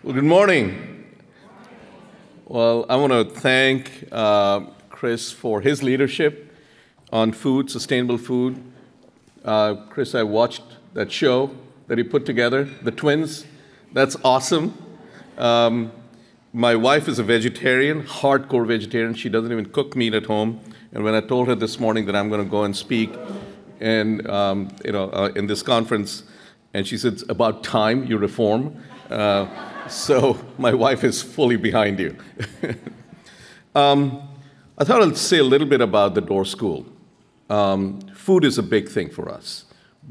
Well, good morning. Well, I want to thank Chris for his leadership on food, sustainable food. Chris, I watched that show that he put together, The Twins. That's awesome. My wife is a vegetarian, hardcore vegetarian. She doesn't even cook meat at home. And when I told her this morning that I'm going to go and speak in this conference, and she said, "It's about time you reform." So my wife is fully behind you. I thought I'd say a little bit about the Doerr School. Food is a big thing for us,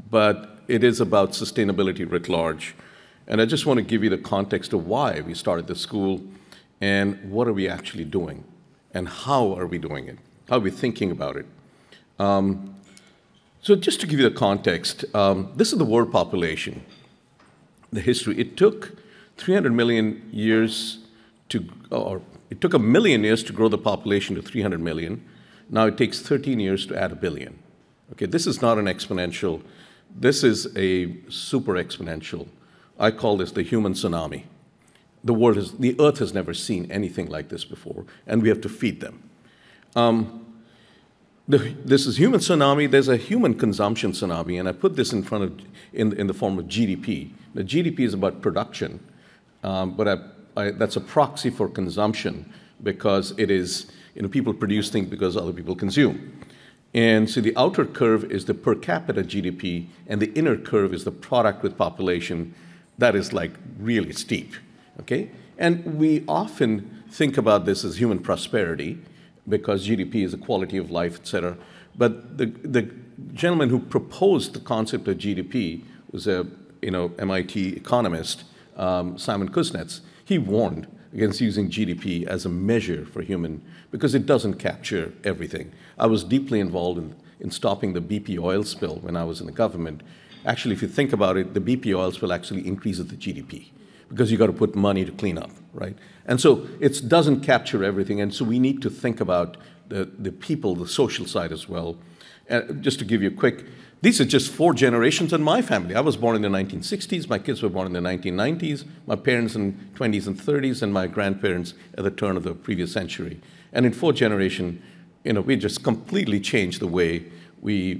but it is about sustainability writ large. And I just want to give you the context of why we started the school and what are we actually doing and how are we doing it, how are we thinking about it. So just to give you the context, this is the world population, the history. It took 300 million years it took 1 million years to grow the population to 300 million. Now it takes 13 years to add 1 billion. Okay, this is not an exponential. This is a super exponential. I call this the human tsunami. The Earth has never seen anything like this before, and we have to feed them. This is human tsunami. There's a human consumption tsunami, and I put this in front of in the form of GDP. The GDP is about production, but that's a proxy for consumption because it is people produce things because other people consume. And so the outer curve is the per capita GDP, and the inner curve is the product with population. That is like really steep, okay? And we often think about this as human prosperity because GDP is a quality of life, et cetera. But the gentleman who proposed the concept of GDP was a MIT economist, Simon Kuznets. He warned against using GDP as a measure for human because it doesn't capture everything. I was deeply involved in stopping the BP oil spill when I was in the government. Actually, if you think about it, the BP oil spill actually increases the GDP because you got to put money to clean up, right? And so it doesn't capture everything, and so we need to think about the people, the social side as well. Just to give you a quick, these are just 4 generations in my family. I was born in the 1960s, my kids were born in the 1990s, my parents in 20s and 30s, and my grandparents at the turn of the previous century. And in 4th generation, we just completely changed the way we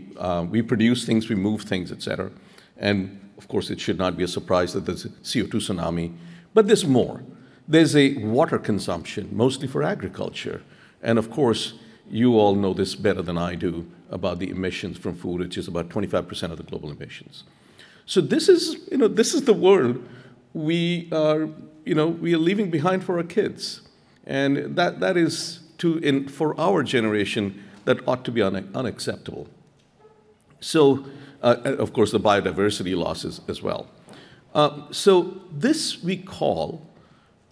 produce things, we move things, et cetera. And of course, it should not be a surprise that there's a CO2 tsunami, but there's more. There's a water consumption, mostly for agriculture. And of course, you all know this better than I do about the emissions from food, which is about 25% of the global emissions. So this is the world we are leaving behind for our kids. And that is for our generation, that ought to be unacceptable. So, of course, the biodiversity losses as well. So this we call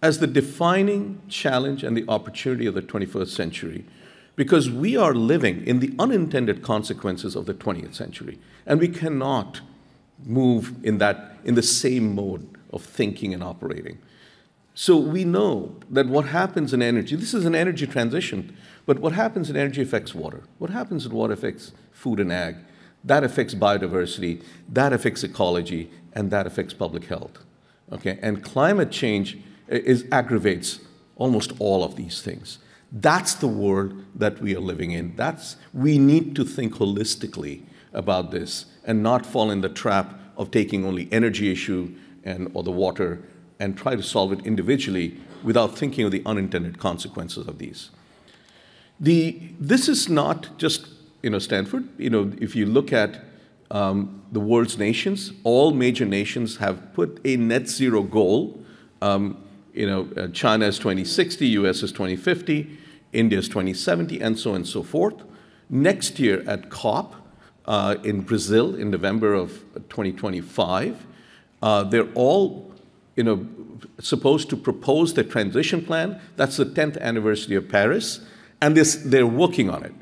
as the defining challenge and the opportunity of the 21st century, because we are living in the unintended consequences of the 20th century, and we cannot move in the same mode of thinking and operating. So we know that what happens in energy, this is an energy transition, but what happens in energy affects water. What happens in water affects food and ag. That affects biodiversity, that affects ecology, and that affects public health. Okay? And climate change aggravates almost all of these things. That's the world that we are living in. We need to think holistically about this and not fall in the trap of taking only energy issue or the water and try to solve it individually without thinking of the unintended consequences of these. This is not just Stanford. If you look at the world's nations, all major nations have put a net zero goal. China is 2060, US is 2050, India is 2070, and so on and so forth. Next year at COP in Brazil in November of 2025, they're all supposed to propose their transition plan. That's the 10th anniversary of Paris, and they're working on it.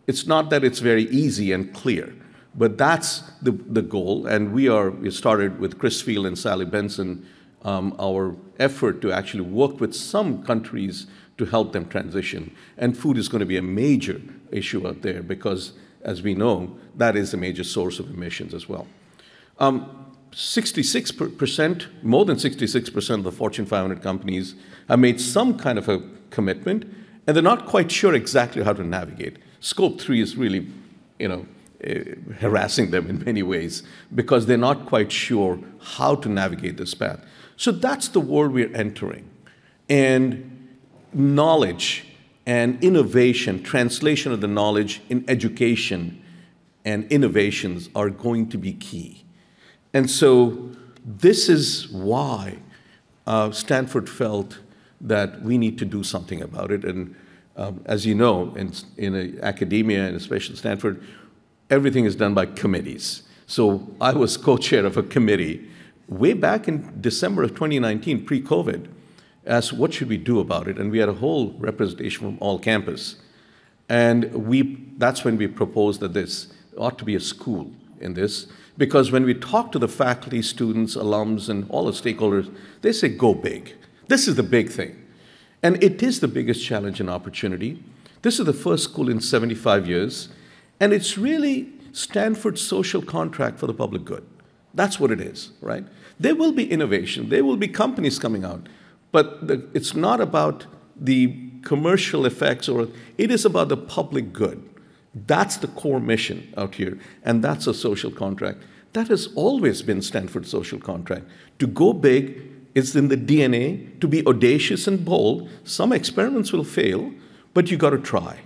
It's not that it's very easy and clear, but that's the goal. And we started with Chris Field and Sally Benson, our effort to actually work with some countries to help them transition. And food is going to be a major issue out there because, as we know, that is a major source of emissions as well. 66%, more than 66% of the Fortune 500 companies have made some kind of a commitment, and they're not quite sure exactly how to navigate. Scope 3 is really, harassing them in many ways because they're not quite sure how to navigate this path. So that's the world we're entering. And knowledge and innovation, translation of the knowledge in education and innovations are going to be key. And so this is why Stanford felt that we need to do something about it. And as you know, in academia, and especially Stanford, everything is done by committees. So I was co-chair of a committee way back in December of 2019, pre-COVID, asked what should we do about it, and we had a whole representation from all campus. And that's when we proposed that this ought to be a school in this, because when we talk to the faculty, students, alums, and all the stakeholders, they say, go big. This is the big thing. And it is the biggest challenge and opportunity. This is the first school in 75 years, and it's really Stanford's social contract for the public good. That's what it is, right? There will be innovation. There will be companies coming out. But it's not about the commercial effects, or it is about the public good. That's the core mission out here, and that's a social contract. That has always been Stanford's social contract. To go big is in the DNA, to be audacious and bold. Some experiments will fail, but you got to try.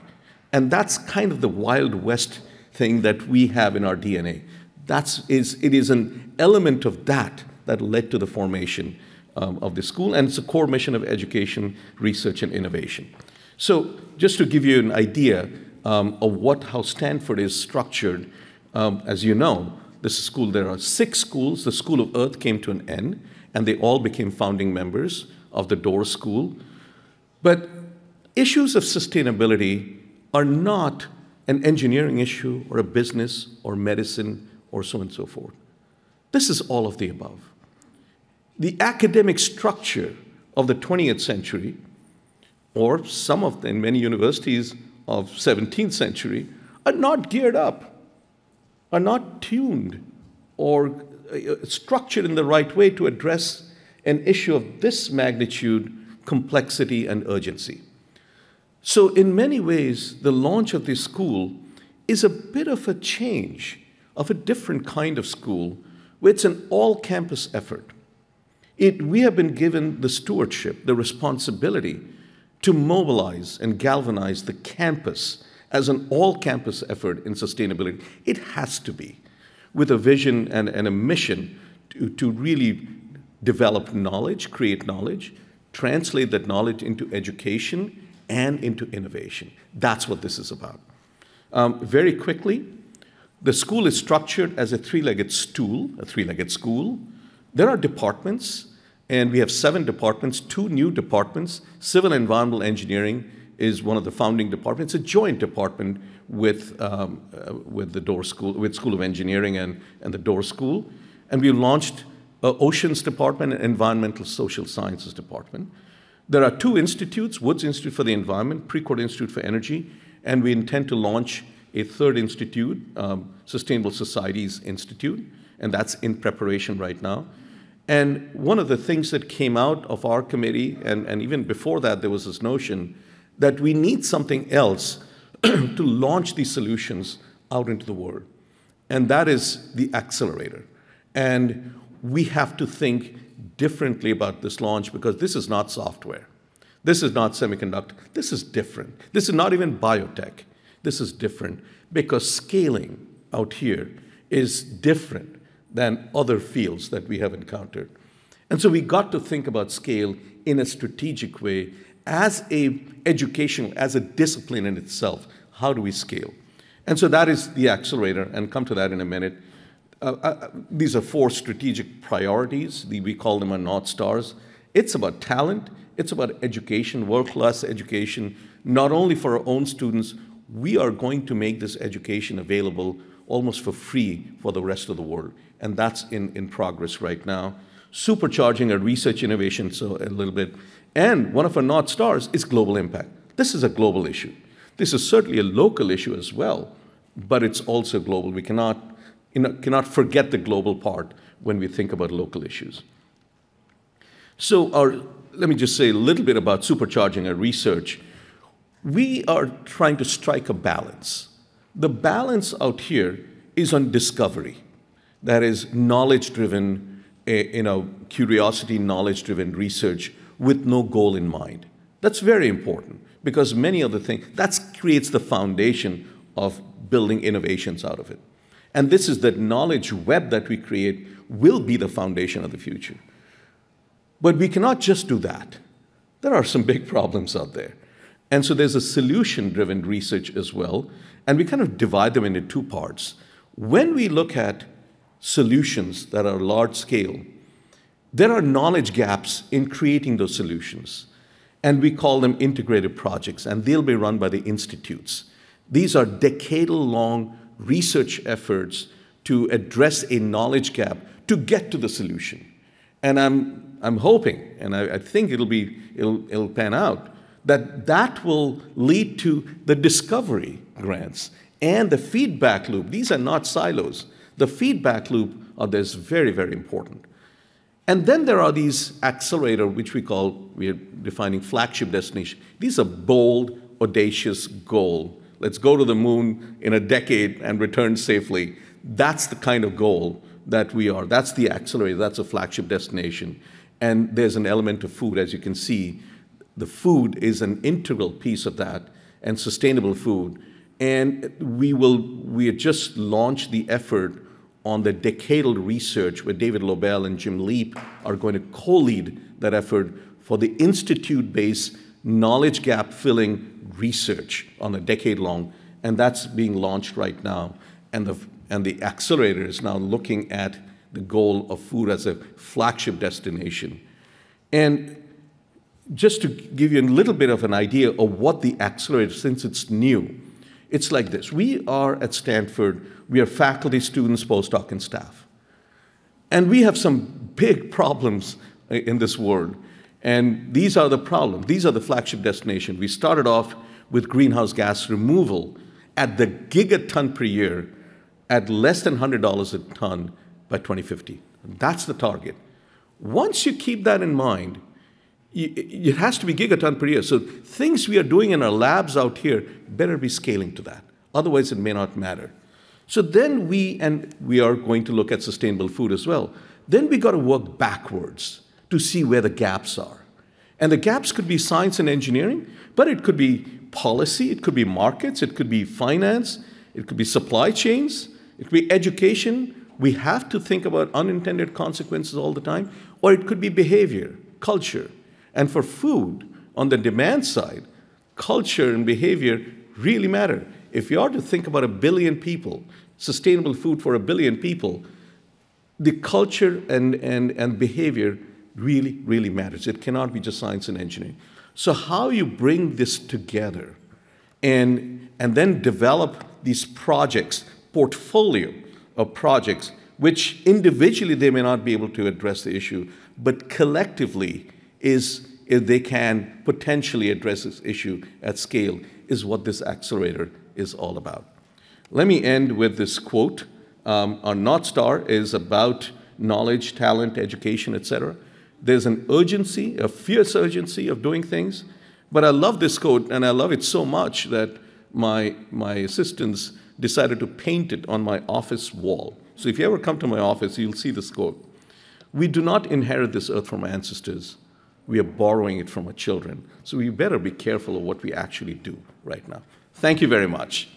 And that's kind of the Wild West thing that we have in our DNA. It is an element of that led to the formation of the school, and it's a core mission of education, research, and innovation. So just to give you an idea of how Stanford is structured, as you know, this school, there are 6 schools. The School of Earth came to an end, and they all became founding members of the Doerr School. But issues of sustainability are not an engineering issue or a business or medicine or so on and so forth. This is all of the above. The academic structure of the 20th century, or some of them, many universities of 17th century, are not geared up, are not tuned, or structured in the right way to address an issue of this magnitude, complexity, and urgency. So in many ways, the launch of this school is a bit of a change of a different kind of school, where it's an all-campus effort. We have been given the stewardship, the responsibility to mobilize and galvanize the campus as an all-campus effort in sustainability. It has to be, with a vision and a mission to really develop knowledge, create knowledge, translate that knowledge into education and into innovation. That's what this is about. Very quickly, the school is structured as a three-legged stool, a three-legged school. There are departments, and we have 7 departments, 2 new departments. Civil and Environmental Engineering is one of the founding departments, a joint department with the Doerr School, with School of Engineering and the Doerr School. And we launched Oceans Department and Environmental Social Sciences Department. There are 2 institutes, Woods Institute for the Environment, Precourt Institute for Energy, and we intend to launch a 3rd institute, Sustainable Societies Institute, and that's in preparation right now. And one of the things that came out of our committee, and even before that, there was this notion that we need something else to launch these solutions out into the world. And that is the accelerator. And we have to think differently about this launch, because this is not software. This is not semiconductor. This is different. This is not even biotech. This is different, because scaling out here is different than other fields that we have encountered. And so we got to think about scale in a strategic way as as a discipline in itself. How do we scale? And so that is the accelerator, and come to that in a minute. These are 4 strategic priorities. We call them our North Stars. It's about talent. It's about education, world-class education, not only for our own students. We are going to make this education available almost for free for the rest of the world. And that's in progress right now. Supercharging our research innovation so a little bit. And one of our North Stars is global impact. This is a global issue. This is certainly a local issue as well, but it's also global. We cannot forget the global part when we think about local issues. So let me just say a little bit about supercharging our research. We are trying to strike a balance. The balance out here is on discovery. That is knowledge-driven, curiosity, knowledge-driven research with no goal in mind. That's very important because many other things, that creates the foundation of building innovations out of it. And this is the knowledge web that we create will be the foundation of the future. But we cannot just do that. There are some big problems out there. And so there's a solution-driven research as well, and we kind of divide them into two parts. When we look at solutions that are large scale, there are knowledge gaps in creating those solutions. And we call them integrated projects, and they'll be run by the institutes. These are decadal-long research efforts to address a knowledge gap to get to the solution. And I'm hoping, and I think it'll pan out, that will lead to the discovery grants and the feedback loop. These are not silos. The feedback loop is very, very important. And then there are these accelerator, which we are defining flagship destination. These are bold, audacious goal. Let's go to the moon in a decade and return safely. That's the kind of goal that we are. That's the accelerator. That's a flagship destination. And there's an element of food, as you can see. The food is an integral piece of that, and sustainable food. And we have just launched the effort on the decadal research where David Lobel and Jim Leap are going to co-lead that effort for the institute-based knowledge gap filling research on a decade long. And that's being launched right now. And the accelerator is now looking at the goal of food as a flagship destination. And just to give you a little bit of an idea of what the accelerator, since it's new, it's like this. We are at Stanford, we are faculty, students, postdoc, and staff. And we have some big problems in this world. And these are the problems. These are the flagship destinations. We started off with greenhouse gas removal at the gigaton per year at less than $100 a ton by 2050. That's the target. Once you keep that in mind, it has to be gigaton per year. So things we are doing in our labs out here better be scaling to that. Otherwise, it may not matter. So then we are going to look at sustainable food as well. Then we got to work backwards to see where the gaps are. And the gaps could be science and engineering, but it could be policy, it could be markets, it could be finance, it could be supply chains, it could be education. We have to think about unintended consequences all the time, or it could be behavior, culture. And for food, on the demand side, culture and behavior really matter. If you are to think about 1 billion people, sustainable food for 1 billion people, the culture and behavior really, really matters. It cannot be just science and engineering. So how you bring this together and then develop these projects, portfolio of projects, which individually they may not be able to address the issue, but collectively if they can potentially address this issue at scale, is what this accelerator is all about. Let me end with this quote. Our North Star is about knowledge, talent, education, etc. There's an urgency, a fierce urgency of doing things. But I love this quote, and I love it so much that my assistants decided to paint it on my office wall. So if you ever come to my office, you'll see this quote. We do not inherit this earth from our ancestors. We are borrowing it from our children. So we better be careful of what we actually do right now. Thank you very much.